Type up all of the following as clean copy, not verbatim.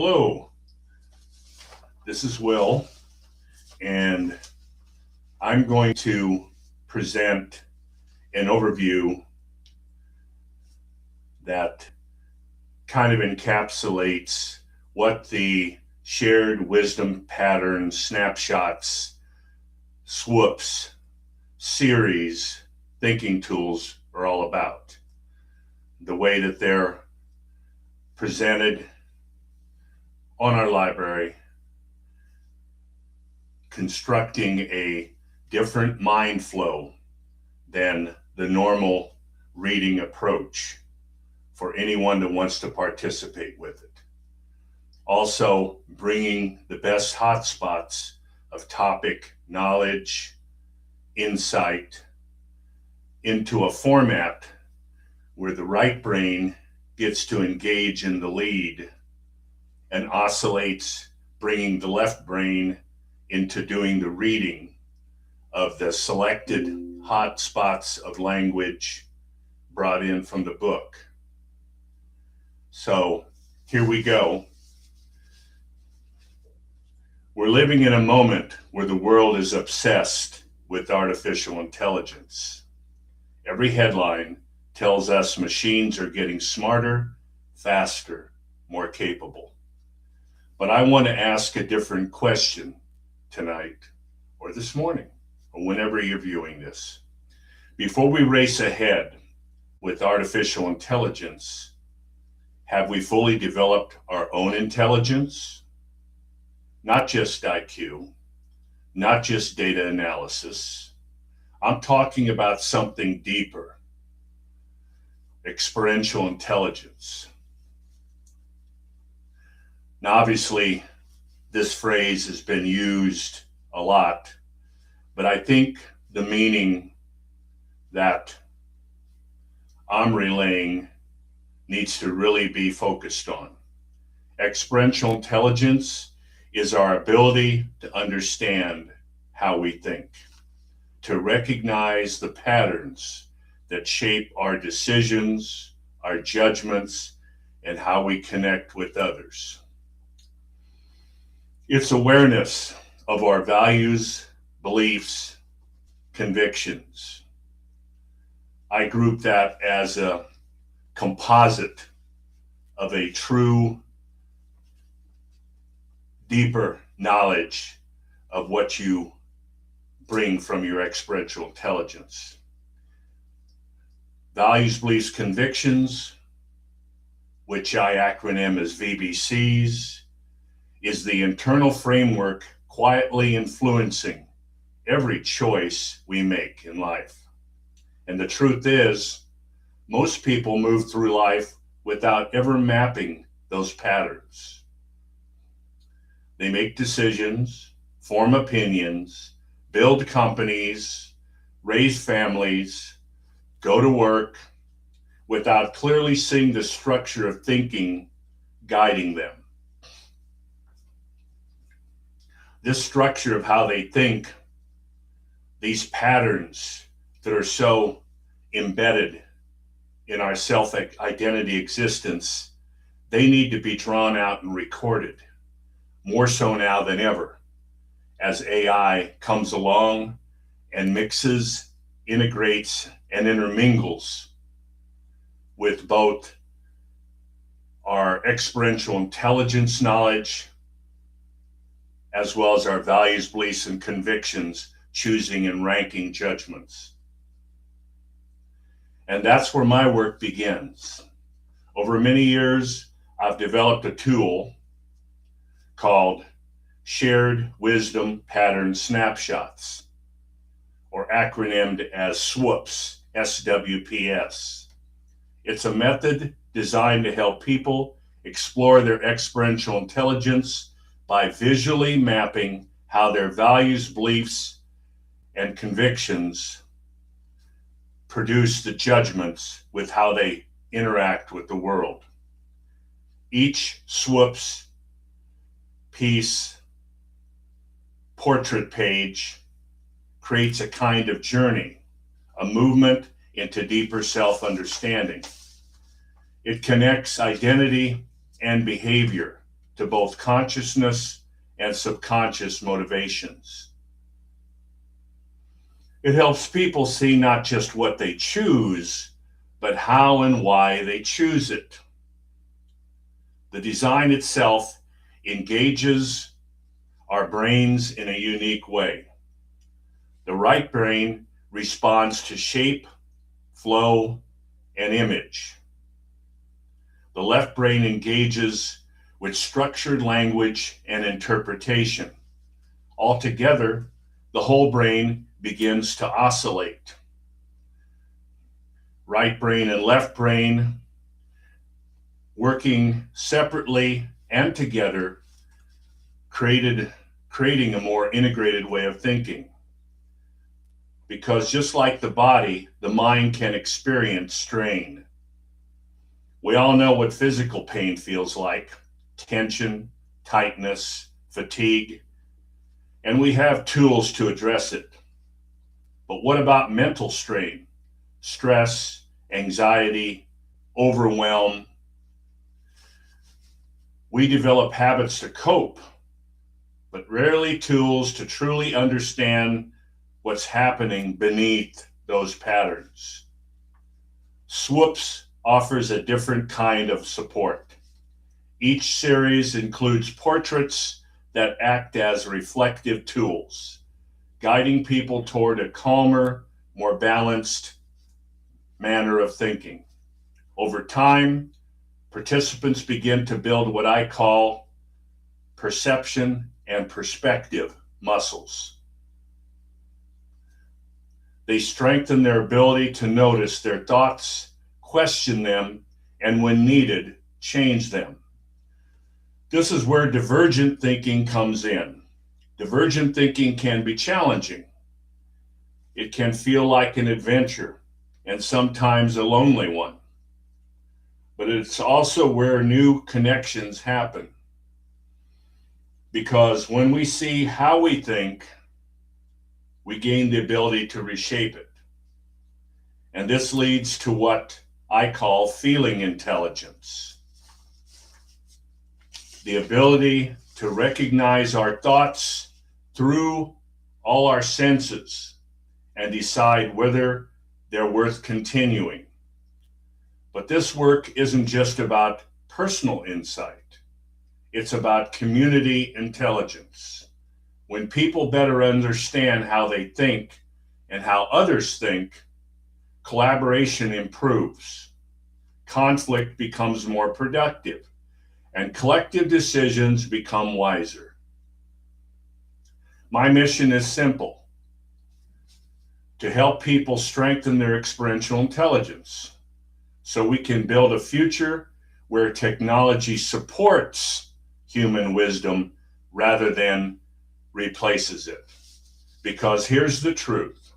Hello, this is Will, and I'm going to present an overview that kind of encapsulates what the shared wisdom patterns, snapshots, swoops, series, thinking tools are all about. The way that they're presented on our library, constructing a different mind flow than the normal reading approach for anyone that wants to participate with it. Also, bringing the best hotspots of topic, knowledge, insight into a format where the right brain gets to engage in the lead and oscillates, bringing the left brain into doing the reading of the selected hot spots of language brought in from the book. So here we go. We're living in a moment where the world is obsessed with artificial intelligence. Every headline tells us machines are getting smarter, faster, more capable. But I want to ask a different question tonight, or this morning, or whenever you're viewing this. Before we race ahead with artificial intelligence, have we fully developed our own intelligence? Not just IQ, not just data analysis. I'm talking about something deeper, experiential intelligence. Now, obviously, this phrase has been used a lot, but I think the meaning that I'm relaying needs to really be focused on. Experiential intelligence is our ability to understand how we think, to recognize the patterns that shape our decisions, our judgments, and how we connect with others. It's awareness of our values, beliefs, convictions. I group that as a composite of a true, deeper knowledge of what you bring from your experiential intelligence. Values, beliefs, convictions, which I acronym as VBCs, is the internal framework quietly influencing every choice we make in life. And the truth is, most people move through life without ever mapping those patterns. They make decisions, form opinions, build companies, raise families, go to work, without clearly seeing the structure of thinking guiding them. This structure of how they think, these patterns that are so embedded in our self-identity existence, they need to be drawn out and recorded, more so now than ever, as AI comes along and mixes, integrates, and intermingles with both our experiential intelligence knowledge, as well as our values, beliefs, and convictions, choosing and ranking judgments. And that's where my work begins. Over many years, I've developed a tool called Shared Wisdom Pattern Snapshots, or acronymed as SWOOPs, SWPS. It's a method designed to help people explore their experiential intelligence by visually mapping how their values, beliefs, and convictions produce the judgments with how they interact with the world. Each SWOOPs piece, portrait page, creates a kind of journey, a movement into deeper self-understanding. It connects identity and behavior to both consciousness and subconscious motivations. It helps people see not just what they choose, but how and why they choose it. The design itself engages our brains in a unique way. The right brain responds to shape, flow, and image. The left brain engages with structured language and interpretation. Altogether, the whole brain begins to oscillate. Right brain and left brain working separately and together, creating a more integrated way of thinking. Because just like the body, the mind can experience strain. We all know what physical pain feels like: tension, tightness, fatigue, and we have tools to address it. But what about mental strain, stress, anxiety, overwhelm? We develop habits to cope, but rarely tools to truly understand what's happening beneath those patterns. Swoops offers a different kind of support. Each series includes portraits that act as reflective tools, guiding people toward a calmer, more balanced manner of thinking. Over time, participants begin to build what I call perception and perspective muscles. They strengthen their ability to notice their thoughts, question them, and when needed, change them. This is where divergent thinking comes in. Divergent thinking can be challenging. It can feel like an adventure and sometimes a lonely one. But it's also where new connections happen. Because when we see how we think, we gain the ability to reshape it. And this leads to what I call feeling intelligence. The ability to recognize our thoughts through all our senses and decide whether they're worth continuing. But this work isn't just about personal insight. It's about community intelligence. When people better understand how they think and how others think, collaboration improves. Conflict becomes more productive, and collective decisions become wiser. My mission is simple: to help people strengthen their experiential intelligence so we can build a future where technology supports human wisdom rather than replaces it. Because here's the truth: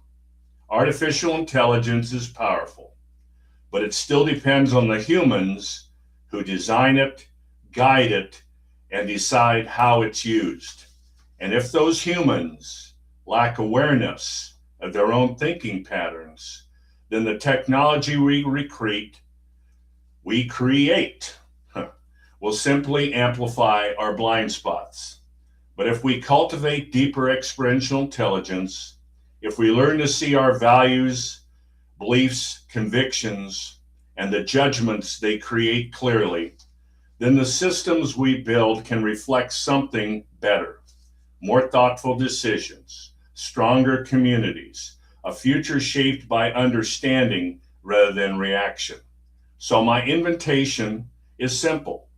artificial intelligence is powerful, but it still depends on the humans who design it, guide it, and decide how it's used. And if those humans lack awareness of their own thinking patterns, then the technology we create will simply amplify our blind spots. But if we cultivate deeper experiential intelligence, if we learn to see our values, beliefs, convictions, and the judgments they create clearly, then the systems we build can reflect something better: more thoughtful decisions, stronger communities, a future shaped by understanding rather than reaction. So my invitation is simple.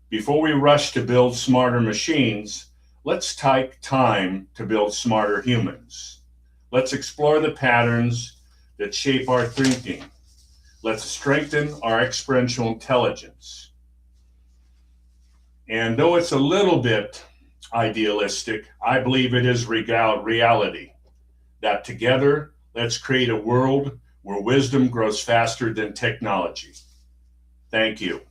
Before we rush to build smarter machines, let's take time to build smarter humans. Let's explore the patterns that shape our thinking. Let's strengthen our experiential intelligence. And though it's a little bit idealistic, I believe it is reality. That together, let's create a world where wisdom grows faster than technology. Thank you.